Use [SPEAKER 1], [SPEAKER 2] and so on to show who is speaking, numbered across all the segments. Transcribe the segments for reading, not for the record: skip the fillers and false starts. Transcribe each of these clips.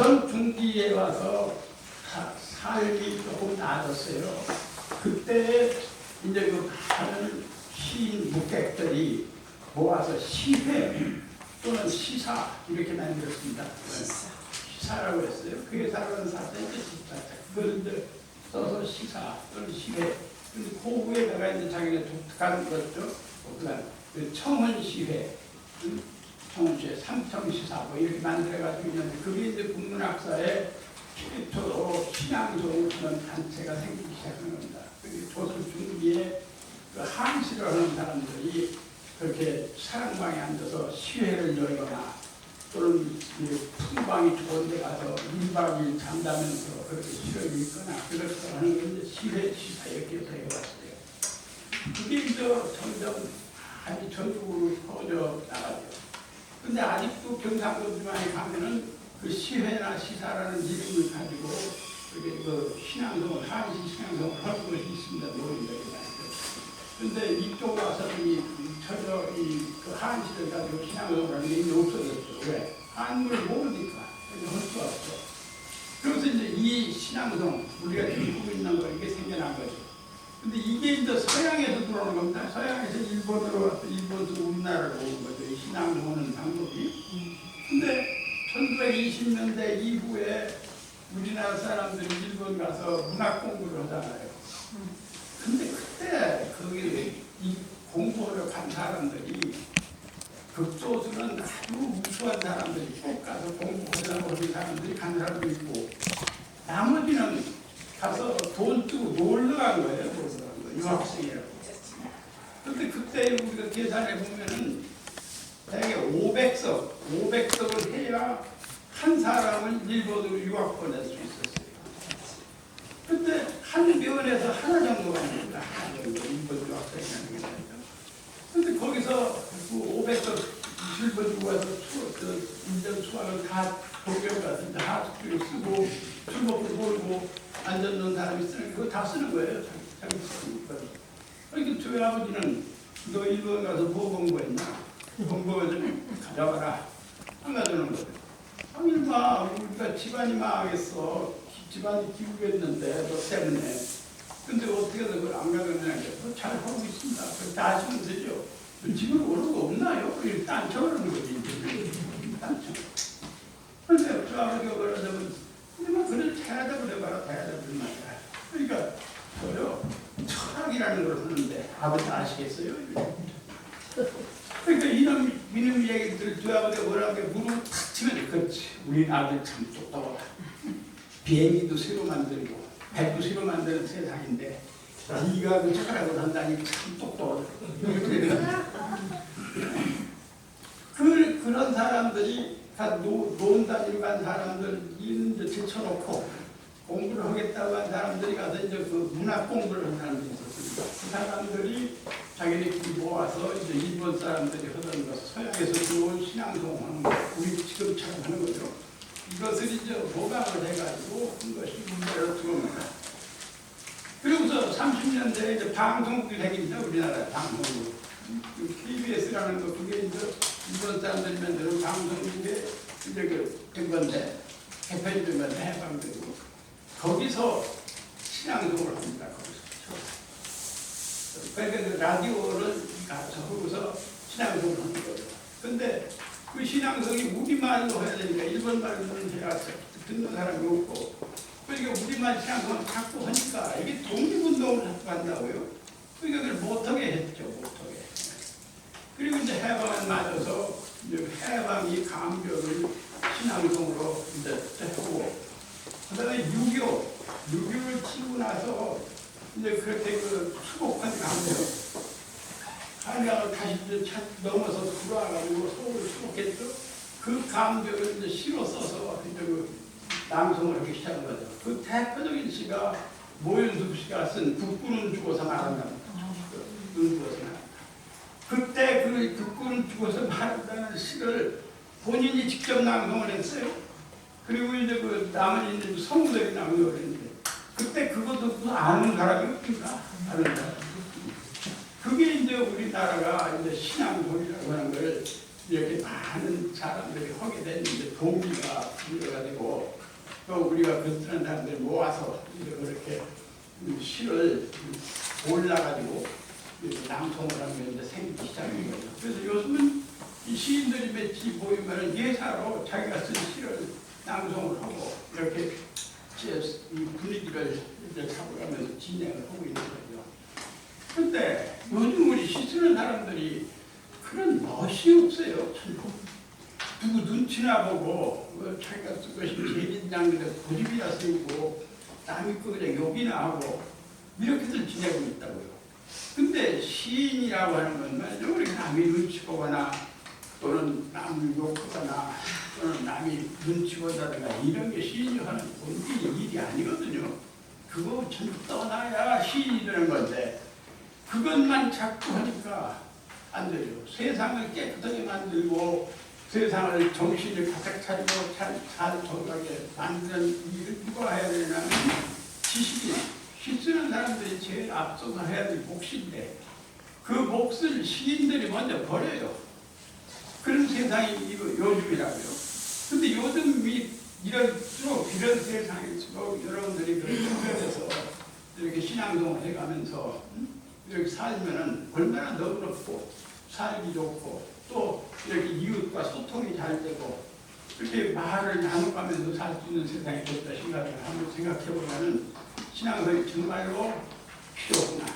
[SPEAKER 1] 조선 중기에 와서 삶이 조금 나아졌어요. 그때 이제 그 많은 시인 묵객들이 모아서 시회 또는 시사 이렇게 만들었습니다. 시사라고 했어요. 그게 다른 사전이 시사. 그걸 이제 써서 시사 또는 시회. 근데 그 후에다가 이제 자기네 독특한 거죠. 그 청원시회, 청원시회, 삼청시사 뭐 이렇게 만들어가지고 있는데 그게 이제 국문학사에 최초로 신앙송을 하는 단체가 생기기 시작한 겁니다. 조선 중기에 그 항시를 하는 사람들이 그렇게 사랑방에 앉아서 시회를 열거나 또는 풍광이 좋은 데 가서 1박 2일 잠자면서 그렇게 시를 읽거나 그렇게 하는 게 이제 시회, 시사 이렇게 해서 해왔어요. 그게 이제 점점 아주 전국으로 퍼져 나가죠. 근데 아직도 경상도 지방에 가면은 그 시회나 시사라는 이름을 가지고 그 신앙송을, 한시 신앙송을 하는 것이 있습니다. 노인들이 말이죠. 근데 이쪽 와서는 그 한시를 가지고 신앙송을 하는 게 이제 없어졌죠. 왜? 한국을 모르니까 할 수 없죠. 그래서 이제 이 신앙송, 우리가 듣고 있는 거 이게 생겨난 거죠. 근데 이게 이제 서양에서 들어오는 겁니다. 서양에서 일본으로 와서 일본에서 우리나라로 온 거죠. 이 신앙송 하는 방법이. 근데 1920년대 이후에 우리나라 사람들이 일본 가서 문학 공부를 하잖아요. 근데 그때 거기 이 공부하러 간 사람들이 극소수는 아주 우수한 사람들이 꼭 가서 공부하려고 하는 사람들이 간 사람도 있고 나머지는 가서 돈 주고 놀러 간 거예요. 유학생이라고. 근데 그때 우리가 계산해 보면은 대개 500석을 해야 한 사람을 일본으로 유학 보낼 수 있었어요. 근데 한 면에서 하나 정도가 아닙니다. 하나 정도 일본 유학생이라는 게 말이죠. 근데 거기서 그 500석 일본 주고 와서 인전 수학을 다 독일 같은 데 하숙비로 쓰고 술 먹고 놀고 앉아있는 사람이 쓰는 그거 다 쓰는 거예요. 자기 쓰는 거. 그러니까 저희 아버지는 너 일본 가서 뭐 공부했나? 공부가 좀 가져와라. 안 가져오는 거예요. 아니 마 우리가 집안이 망하겠어. 집안이 기우겠는데 너 때문에. 근데 어떻게 그걸 안 가져오냐고 잘 하고 있습니다. 다 하시면 되죠. 집으로 오는 거 없나요? 이렇게 딴청하는 거지. 딴청. 그런데 저 아버지가 그러자면 근데 뭐 그래 대하다 그래봐라. 대하다 그래봐라. 그러니까 저요 철학이라는 걸 하는데 아버지 아시겠어요? 그러니까 이놈 얘기들 저 아버지가 뭐라고 게 무릎 탁 치면 그렇지. 우리 아들 참 똑똑하다. 비행기도 새로 만들고 배도 새로 만드는 세상인데 네가 그 철학을 한다니 참 똑똑하다. 그런 사람들이 다 노원 다니러 간 사람들 이제 제쳐놓고 공부를 하겠다고 한 사람들이 가서 이제 그 문학 공부를 한 사람들이 있었습니다. 그 사람들이 자기네끼리 모아서 이제 일본 사람들이 하던 거 서양에서 들어온 신앙송 하는 거 우리 지금처럼 하는 거죠. 이것을 이제 보강을 해가지고 그것이 문제로 들어옵니다. 그리고서 30년대에 이제 방송국이 생깁니다. 우리나라 방송국. KBS라는 거 그게 이제 일본 사람들이 만드는 방송국에 이제 된 건데 개편된 건데 해방되고 거기서 신앙송을 합니다. 거기서. 그러니까 그 라디오를 가서 거기서 신앙송을 하는 거예요. 근데 그 신앙송이 우리말로 해야 되니까 일본말로는 제가 듣는 사람이 없고 그러니까 우리말 신앙송을 자꾸 하니까 이게 독립운동을 자꾸 한다고요. 그러니까 그걸 못하게 했죠. 못하게. 그리고 이제 해방을 맞아서 이제 해방이 감별을 신앙송으로 이제 하고 그다음에 6.25를 치고 나서 이제 그렇게 그 수복한 감별 한강을 다시 이제 넘어서 들어와가지고 서울을 수복했죠. 그 감별을 이제 시로 써서 이제 그 낭송을 하기 시작한 거죠. 그 대표적인 시가 모윤숙 씨가 쓴 국군은 죽어서 말한다. 눈 죽어서 말한다. 그때 그 국군은 죽어서 말한다는 시를 본인이 직접 낭송을 했어요. 그리고 이제 그 나머지 성우들이 낭송을 했는데 그때 그것도 아는 사람이 없습니다. 아는 사람. 그게 이제 우리나라가 이제 신앙송이라고 하는 걸 이렇게 많은 사람들이 하게 됐는데 동기가 불려가지고 또 우리가 그런 사람들 모아서 이렇게 시를 올라가지고 낭송을 하면 이제 생기기 시작한 거죠. 그래서 요즘은 이 시인들이 몇이 보이면 예사로 자기가 쓴 시를 낭송을 하고 이렇게 이 분위기를 이제 잡아가면서 진행을 하고 있는 거죠. 그런데 요즘 우리 시 쓰는 사람들이 그런 멋이 없어요. 누구 눈치나 보고 자기가 쓴 것이 재진장인데 고집이나 쓰고 남이 거 그냥 욕이나 하고 이렇게들 지내고 있다고요. 근데 시인이라고 하는 건 말이죠. 우리 남이 눈치 보거나 또는 남을 욕하거나 또는 남이 눈치 본다든가 이런 게 시인이 하는 본디 일이 아니거든요. 그거 전부 떠나야 시인이 되는 건데 그것만 자꾸 하니까 안 되죠. 세상을 깨끗하게 만들고 세상을 정신을 가득 차리고 잘 돌아가게 만드는 일을 누가 해야 되냐면 지식인, 시 쓰는 사람들이 제일 앞서서 해야 될 몫인데 그 몫을 시인들이 먼저 버려요. 그런 세상이 요즘이라고요. 근데 요즘이 이럴수록 이런 세상일수록 여러분들이 그런 주변에서 이렇게 신앙생활을 해가면서 이렇게 살면은 얼마나 너그럽고 살기 좋고 또 이렇게 이웃과 소통이 잘 되고 이렇게 말을 나눠가면서 살 수 있는 세상이 됐다 생각을 한번 생각해보면은 신앙생활이 정말로 필요구나.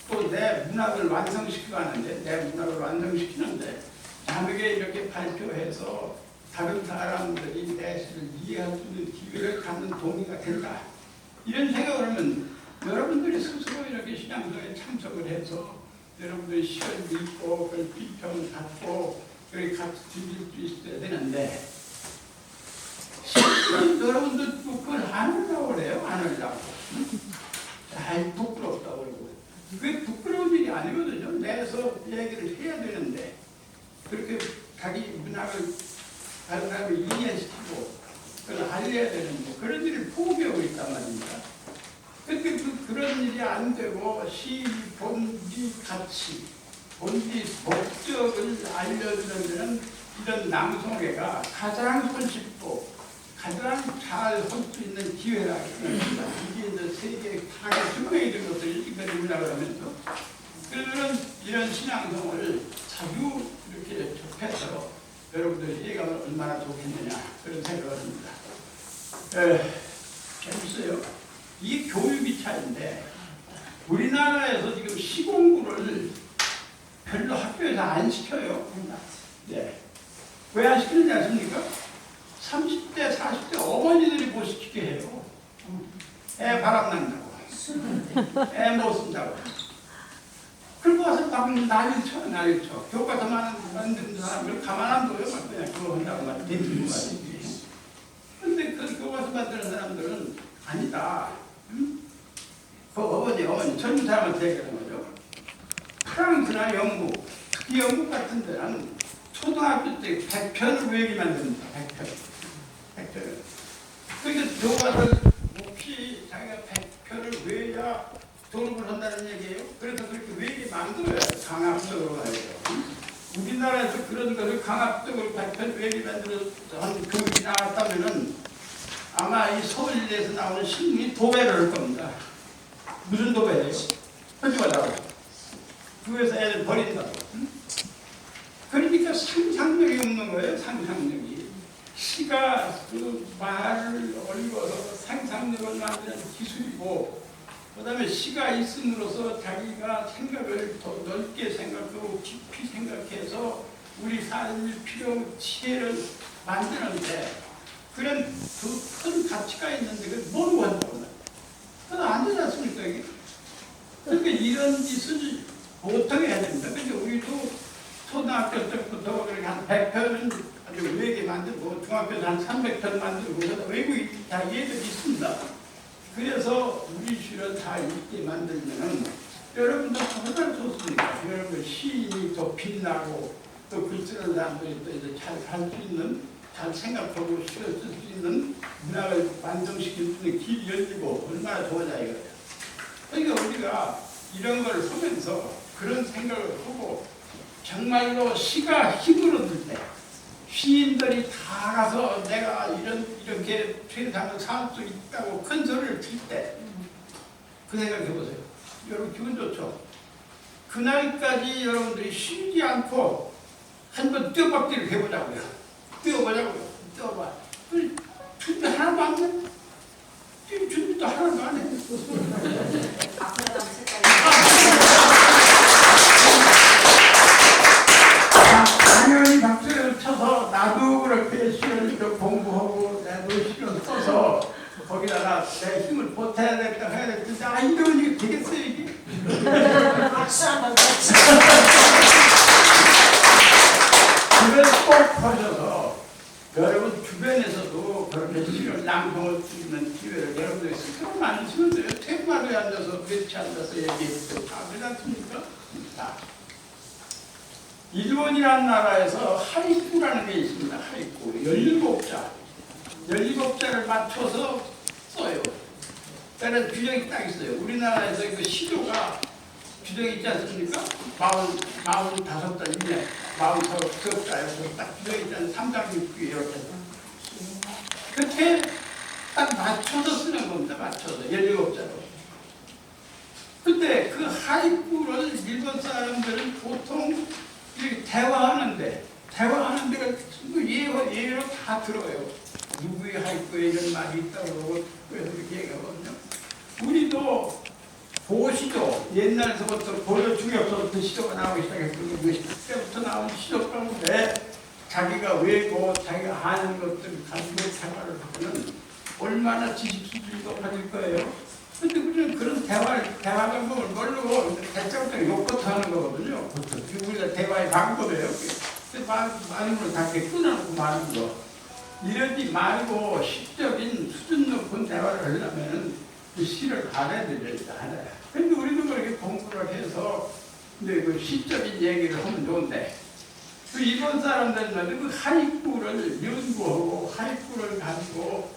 [SPEAKER 1] 또 내 문학을 완성시켜가는데 내 문학을 완성시키는데 남에게 이렇게 발표해서 다른 사람들이 내 시를 이해할 수 있는 기회를 갖는 동기가 된다. 이런 생각을 하면 여러분들이 스스로 이렇게 신앙생활에 참석을 해서 여러분들이 시를 읽고 그걸 비평을 갖고 그렇게 같이 즐길 수 있어야 되는데 여러분들 그걸 안 하려고 그래요. 안 하려고. 아이 부끄럽다고 그러고 그게 부끄러운 일이 아니거든요. 내서 얘기를 해야 되는데 그렇게 자기 문학을 다른 사람을 이해시키고 그걸 알려야 되는데 그런 일을 포기하고 있단 말입니다. 그런데 그런 일이 안 되고 시 본디 가치, 본디 목적을 알려주는 데는 이런 낭송회가 가장 손쉽고 가장 잘 할 수 있는 기회라 그럽니다. 이게 이제 세계 강의 증명이 된 것들이 이거를 문학을 하면서 이런 신앙성을 자주 이렇게 접해서 여러분들이 이해가 얼마나 좋겠느냐 그런 생각을 합니다. 재밌어요. 이게 교육이 차인데 우리나라에서 지금 시공부를 별로 학교에서 안 시켜요. 네. 왜 안 시키는지 아십니까? 30대, 40대 어머니들이 못 시키게 해요. 애 바람난다고. 애 못 쓴다고. 그리고 와서 막 난리 쳐. 교과서 만드는 사람들 가만 안 둬요. 그냥 그거 한다고 말 대주는 말이지. 근데 그 교과서 만드는 사람들은 아니다. 그 어머니 젊은 사람한테 얘기하는 거죠. 프랑스나 영국, 특히 영국 같은 데는 초등학교 때 100편을 외우게 만듭니다. 100편. 그러니까 교과서를 혹시 자기가 100편을 외야 졸업을 한다는 얘기예요. 그래서 그렇게 외우게 만들어야 강압적으로 가야죠. 우리나라에서 그런 것을 강압적으로 100편 외우게 만들어서 한 교육이 나왔다면은 아마 이 서울대에서 나오는 신문이 도배를 할 겁니다. 무슨 도배예요? 허지마다고. 그래서 애들 버린다고. 그러니까 상상력이 없는 거예요. 상상력이. 시가 그 말을 얽어서 상상력을 만드는 기술이고 그 다음에 시가 있음으로써 자기가 생각을 더 넓게 생각하고 깊이 생각해서 우리 삶의 필요 지혜를 만드는데 그런 그 큰 가치가 있는데 그걸 모르고 한다고. 그건 안 되지 않습니까? 이게? 그러니까 이런 짓을 보통 해야 됩니다. 그러니까 우리도 초등학교 때부터 한 100편은 아주 외게 만들고 중학교에서 한 300편 만들고 외국이 다 예들이 있습니다. 그래서 우리 시를 다 읽게 만들면은 여러분들 정말 좋습니다. 여러분들 시인이 더 빛나고 또 글 쓰는 사람들이 또 이제 잘 살 수 있는 잘 생각하고 시를 쓸 수 있는 문학을 완성시킬 수 있는 길이 열리고 얼마나 좋으냐 이거예요. 그러니까 우리가 이런 걸 하면서 그런 생각을 하고 정말로 시가 힘을 얻을 때 시인들이 다 가서 내가 이렇게 세상을 살 수 있다고 큰 소리를 칠 때 그 생각해 보세요. 여러분 기분 좋죠? 그날까지 여러분들이 쉬지 않고 한번 뛰어박기를 해보자고요. 뛰어보자고요. 뛰어봐. 준비 하나도 안 돼. 뛰어 준비도 하나도 안 해. 당연히 박수를 쳐서 나도 그렇게 시를 공부하고 나도 시를 써서 거기다가 내 힘을 보태야 되겠다 해야 되겠다. 아 이러면 이게 되겠어요 이게? 그걸 꼭 하셔서 여러분 주변에서도 그렇게 시를 낭송을 쓰는 기회를 여러분들이 스스로 만드시면 돼요. 책마루에 앉아서 그렇지 앉아서 얘기해도 다 그렇지 않습니까? 자, 일본이라는 나라에서 하이쿠라는 게 있습니다. 하이쿠 17자를 맞춰서 써요. 다른 규정이 딱 있어요. 우리나라에서 그 시조가 규정이 있지 않습니까? 45자인데 45자에서 딱 규정이 있잖아요. 3장 6기 이렇게 그렇게 딱 맞춰서 쓰는 겁니다. 맞춰서 17자로. 근데 그 하이쿠를 일본 사람들은 보통 이렇게 대화하는 데가 예로 다 들어요. 누구의 하이쿠에 이런 말이 있다고 그러고 그래서 이렇게 얘기하거든요. 우리도 보시죠. 옛날서부터 고려 중엽서부터 시조가 나오기 시작했거든요. 그때부터 나온 시조 가운데 자기가 외고 자기가 아는 것들을 가지고 생활을 하면 얼마나 지식 수준이 높아질 거예요. 근데 우리는 그런 대화가 모르고 대체부터 욕부터 하는 거거든요. 우리가 대화의 방법이에요. 많은 걸 다 이렇게 끊어놓고 마는 거. 이러지 말고 시적인 수준 높은 대화를 하려면 그 시를 알아야 되죠. 알아야. 근데 우리도 그렇게 공부를 해서 이제 그 시적인 얘기를 하면 좋은데 그 일본 사람들은 그 하이쿠를 연구하고 하이쿠를 가지고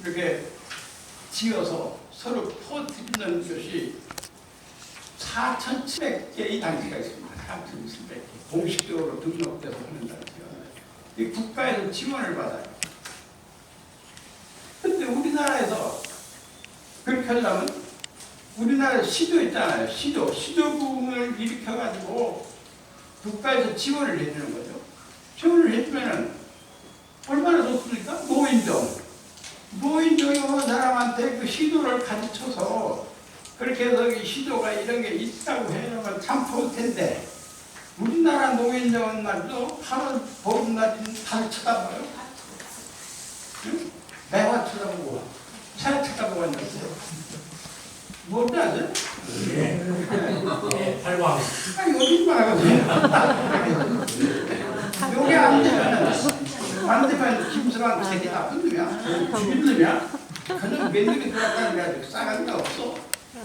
[SPEAKER 1] 이렇게 지어서 서로 퍼뜨리는 것이 4,700개의 단체가 있습니다. 4,700개. 공식적으로 등록돼서 하는 단체가. 이 국가에서 지원을 받아요. 근데 우리나라에서 그렇게 하려면 우리나라 시도 있잖아요. 시도 부흥을 일으켜가지고 국가에서 지원을 해주는 거죠. 지원을 해주면은 얼마나 좋습니까? 노인정이 오는 사람한테 그 시도를 가르쳐서 그렇게 해서 이 시도가 이런 게 있다고 해놓으면 참 좋을 텐데 우리나라 노인정은 말이죠. 하루 보름날이 다 쳐다봐요. 응? 매화 쳐다보고 차 쳐다보고 앉았어요. 뭔지 아세요?
[SPEAKER 2] 팔광.
[SPEAKER 1] 아니 여기만 하거든요. 여기 안 되면 김수랑 되게 나쁜 놈이야. 죽인 놈이야. 그냥 맨들이 돌아다니는 게 아주 싸가는 게 없어.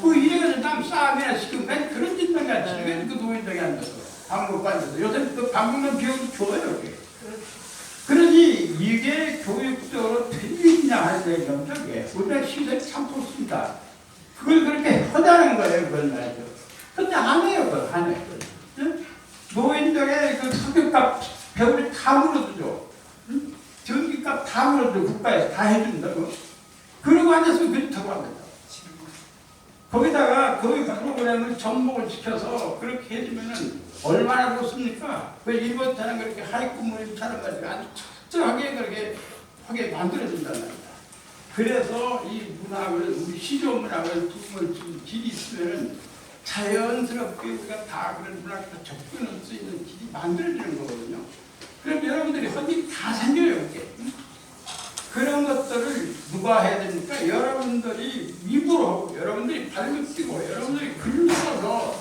[SPEAKER 1] 그 이래가지고 남 싸움이나 시키면 그런 짓만 같이 그 노인정에 앉아서 방법 앉아서 요새 그 방법만 비용도 줘요 여기. 그러니 이게 교육적으로 틀리냐 할 때 경적에 우리나라 시설이 참 좋습니다. 그걸 그렇게 하자는 거예요, 그걸 말이죠. 근데 안 해요, 그걸 안 해요. 응? 노인정에 그 석유값 배우리 다 물어주죠. 응? 전기값 다 물어주죠. 국가에서 다 해준다고. 그러고 앉았으면 그렇다고 합니다. 거기다가 교육 프로그램을 접목을 시켜서 그렇게 해주면은 얼마나 좋습니까? 그 일본처럼 그렇게 하이쿠 문처럼 가지고 아주 철저하게 그렇게 하게 만들어준다는 겁니다. 그래서 이 문학을, 우리 시조 문학을 두번 길이 있으면은 자연스럽게 우리가 다 그런 문학을 접근할 수 있는 길이 만들어지는 거거든요. 그럼 여러분들이 헌일이 다 생겨요, 이게. 그런 것들을 누가 해야 됩니까? 여러분들이 입으로 하고, 여러분들이 발로 뛰고, 여러분들이 글로 써서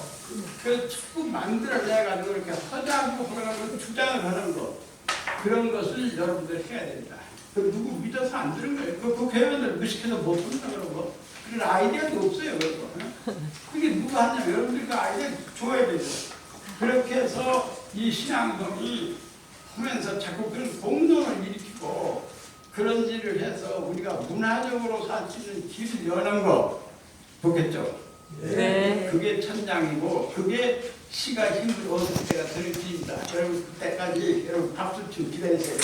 [SPEAKER 1] 그 자꾸 만들어내가지고 이렇게 허자고 하는 주장을 하는 것, 그런 것을 여러분들이 해야 됩니다. 그 누구 믿어서 안 되는 거예요. 그 국회의원들 무식해서 못 한다 그러고 그런 아이디어도 없어요. 그게 누가 하냐면 여러분들이 그 아이디어 줘야 되죠. 그렇게 해서 이 신앙성이 하면서 자꾸 그런 공동을 일으키고 그런 일을 해서 우리가 문화적으로 살 수 있는 길을 여는 거 좋겠죠.
[SPEAKER 3] 네.
[SPEAKER 1] 그게 천장이고 그게 시가 힘을 얻을 때가 될 것입니다. 여러분 그때까지 여러분 박수 좀 기다리세요.